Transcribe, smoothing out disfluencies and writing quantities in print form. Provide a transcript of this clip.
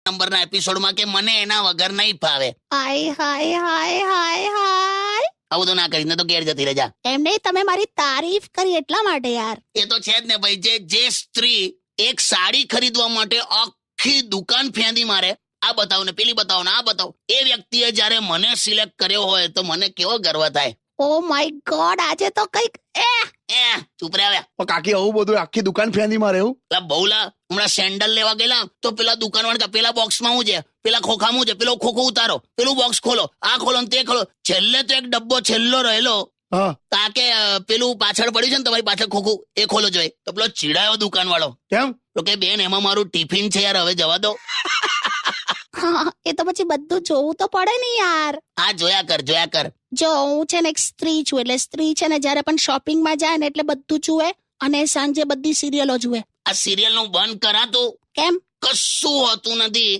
નંબરના એપિસોડમાં કે મને એના વગર નહીં ફાવે. હાય હાય હાય હાય હાય. આવું તો ના કરીશ ને તો ઘેર જતી રહેજા. એમ નહીં, તમે મારી તારીફ કરી એટલા માટે યાર. એ તો છે જ ને ભાઈ. જે સ્ત્રી એક સાડી ખરીદવા માટે આખી દુકાન ફેંદી મારે, આ બતાવો ને પેલી બતાવો ને આ બતાવો, એ વ્યક્તિએ જ્યારે મને સિલેક્ટ કર્યો હોય તો મને કેવો ગર્વ થાય. ઓ માય ગોડ, આજે તો કઈક ચૂપ રહ્યા. પણ કાકી આવું બધું આખી દુકાન ફેંદી મારે એવું? પેલા બહુલા હમણાં સેન્ડલ લેવા ગયેલા તો પેલા દુકાનવાળા પેલા બોક્સમાં હું છે, પેલા ખોખામાં છે, પેલો ખોખો ઉતારો, પેલું બોક્સ ખોલો, આ ખોલો ને તે ખોલો. છેલ્લે તો એક ડબ્બો છેલ્લો રહેલો હા. તાકે પેલું પાછળ પડ્યું છે ને તમારી પાછળ ખોખું, એ ખોલો જોઈએ. તો પેલો ચીડાયો દુકાનવાળો. કેમ? તો કે બેન એમાં મારું ટિફિન છે યાર, હવે જવા દો. હા, એ તો પછી બધું જોવું તો પડે ને યાર. આ જોયા કર. જો હું છે ને એક સ્ત્રી છું, એટલે સ્ત્રી છે ને જયારે પણ શોપિંગમાં જાય ને એટલે બધું જુએ અને સાંજે બધી સિરિયલો જુએ. આ સિરિયલ નું બંધ કરાતું કેમ? કશું હોતું નથી.